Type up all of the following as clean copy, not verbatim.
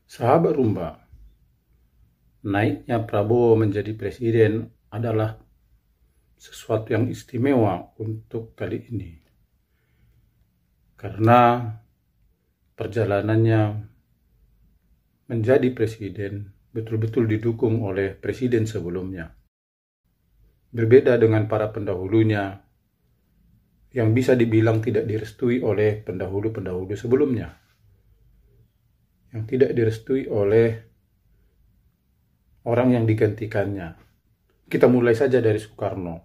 Sahabat Rumba, naiknya Prabowo menjadi presiden adalah sesuatu yang istimewa untuk kali ini. Karena perjalanannya menjadi presiden betul-betul didukung oleh presiden sebelumnya. Berbeda dengan para pendahulunya yang bisa dibilang tidak direstui oleh pendahulu-pendahulu sebelumnya. Yang tidak direstui oleh orang yang digantikannya. Kita mulai saja dari Soekarno.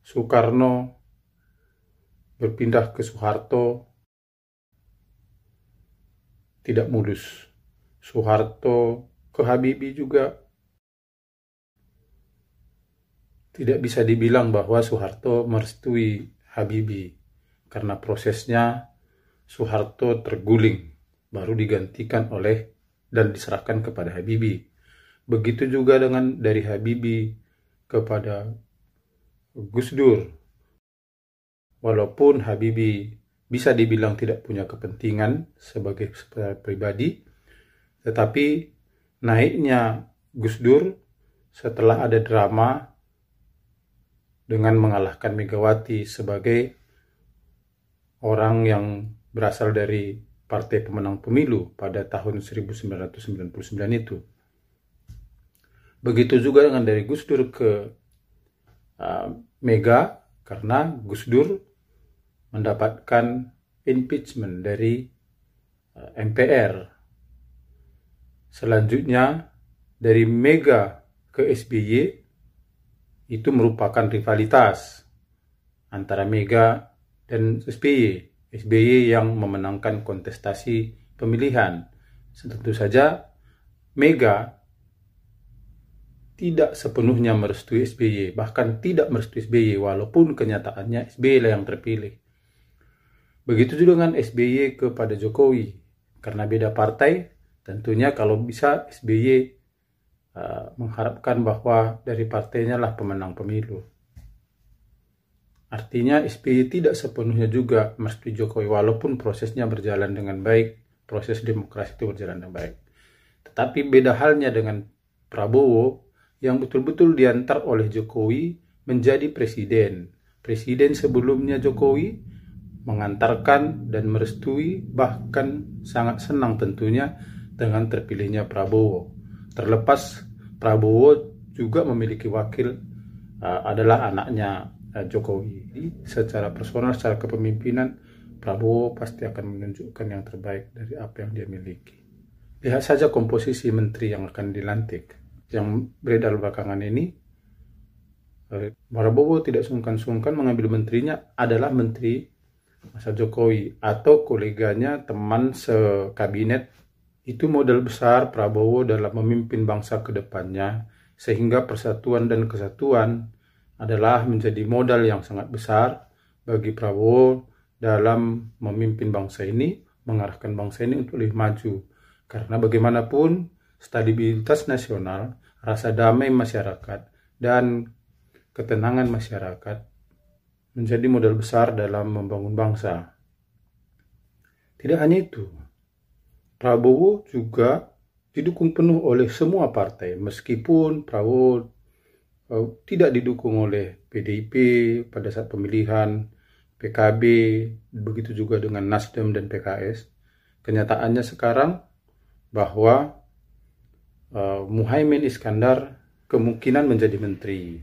Soekarno berpindah ke Soeharto, tidak mulus. Soeharto ke Habibie juga tidak bisa dibilang bahwa Soeharto merestui Habibie, karena prosesnya Soeharto terguling, baru digantikan oleh dan diserahkan kepada Habibie. Begitu juga dengan dari Habibie kepada Gus Dur. Walaupun Habibie bisa dibilang tidak punya kepentingan sebagai pribadi, tetapi naiknya Gus Dur setelah ada drama dengan mengalahkan Megawati sebagai orang yang berasal dari partai pemenang pemilu pada tahun 1999 itu. Begitu juga dengan dari Gus Dur ke Mega, karena Gus Dur mendapatkan impeachment dari MPR. Selanjutnya dari Mega ke SBY itu merupakan rivalitas antara Mega dan SBY. SBY yang memenangkan kontestasi pemilihan. Tentu saja Mega tidak sepenuhnya merestui SBY, bahkan tidak merestui SBY, walaupun kenyataannya SBY lah yang terpilih. Begitu juga dengan SBY kepada Jokowi, karena beda partai, tentunya kalau bisa SBY mengharapkan bahwa dari partainya lah pemenang pemilu. Artinya SBY tidak sepenuhnya juga merestui Jokowi, walaupun prosesnya berjalan dengan baik, proses demokrasi itu berjalan dengan baik. Tetapi beda halnya dengan Prabowo yang betul-betul diantar oleh Jokowi menjadi presiden. Presiden sebelumnya Jokowi mengantarkan dan merestui, bahkan sangat senang tentunya dengan terpilihnya Prabowo. Terlepas Prabowo juga memiliki wakil adalah anaknya Jokowi. Jadi secara personal, secara kepemimpinan, Prabowo pasti akan menunjukkan yang terbaik dari apa yang dia miliki. Lihat saja komposisi menteri yang akan dilantik. Yang beredar belakangan ini, Prabowo tidak sungkan-sungkan mengambil menterinya adalah menteri masa Jokowi atau koleganya, teman sekabinet. Itu modal besar Prabowo dalam memimpin bangsa ke depannya, sehingga persatuan dan kesatuan adalah menjadi modal yang sangat besar bagi Prabowo dalam memimpin bangsa ini, mengarahkan bangsa ini untuk lebih maju. Karena bagaimanapun stabilitas nasional, rasa damai masyarakat, dan ketenangan masyarakat menjadi modal besar dalam membangun bangsa. Tidak hanya itu, Prabowo juga didukung penuh oleh semua partai, meskipun Prabowo tidak didukung oleh PDIP pada saat pemilihan, PKB, begitu juga dengan Nasdem dan PKS. Kenyataannya sekarang bahwa Muhaimin Iskandar kemungkinan menjadi menteri.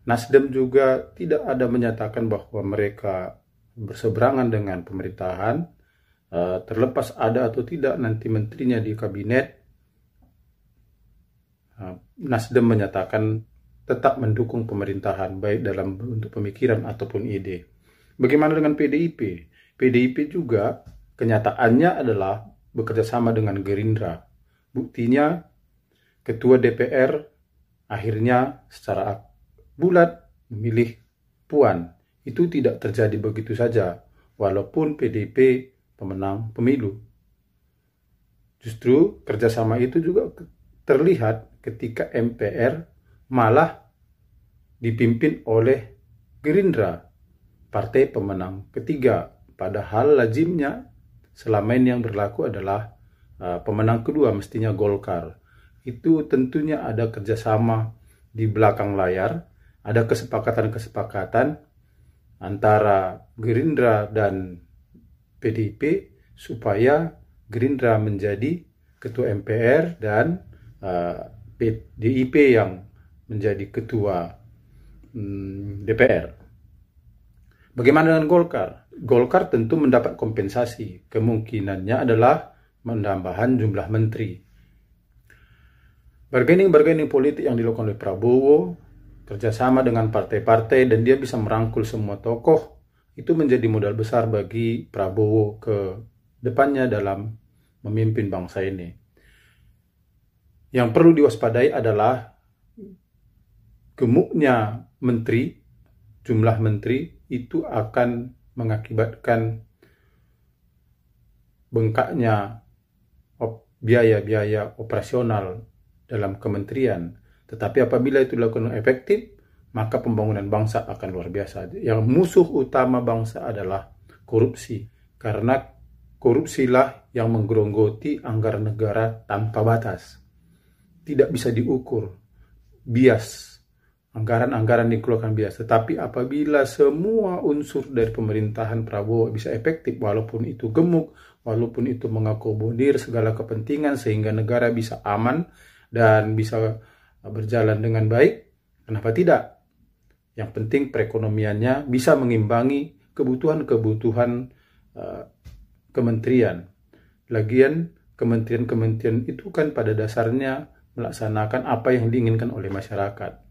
Nasdem juga tidak ada menyatakan bahwa mereka berseberangan dengan pemerintahan, terlepas ada atau tidak nanti menterinya di kabinet. Nasdem menyatakan tetap mendukung pemerintahan, baik dalam bentuk pemikiran ataupun ide. Bagaimana dengan PDIP? PDIP juga kenyataannya adalah bekerja sama dengan Gerindra. Buktinya Ketua DPR akhirnya secara bulat memilih Puan. Itu tidak terjadi begitu saja, walaupun PDIP pemenang pemilu. Justru kerjasama itu juga terlihat ketika MPR malah dipimpin oleh Gerindra, partai pemenang ketiga. Padahal lazimnya selama ini yang berlaku adalah pemenang kedua mestinya Golkar. Itu tentunya ada kerjasama di belakang layar, ada kesepakatan-kesepakatan antara Gerindra dan PDIP supaya Gerindra menjadi ketua MPR dan PDIP yang menjadi ketua DPR. Bagaimana dengan Golkar? Golkar tentu mendapat kompensasi. Kemungkinannya adalah penambahan jumlah menteri. Bargaining politik yang dilakukan oleh Prabowo, kerjasama dengan partai-partai, dan dia bisa merangkul semua tokoh, itu menjadi modal besar bagi Prabowo ke depannya dalam memimpin bangsa ini. Yang perlu diwaspadai adalah gemuknya menteri, jumlah menteri, itu akan mengakibatkan bengkaknya biaya-biaya operasional dalam kementerian. Tetapi apabila itu dilakukan efektif, maka pembangunan bangsa akan luar biasa. Yang musuh utama bangsa adalah korupsi, karena korupsilah yang menggeronggoti anggaran negara tanpa batas. Tidak bisa diukur, bias. Anggaran-anggaran dikeluarkan bias. Tetapi apabila semua unsur dari pemerintahan Prabowo bisa efektif, walaupun itu gemuk, walaupun itu mengakomodir segala kepentingan sehingga negara bisa aman dan bisa berjalan dengan baik, kenapa tidak? Yang penting perekonomiannya bisa mengimbangi kebutuhan-kebutuhan kementerian. Lagian kementerian-kementerian itu kan pada dasarnya melaksanakan apa yang diinginkan oleh masyarakat.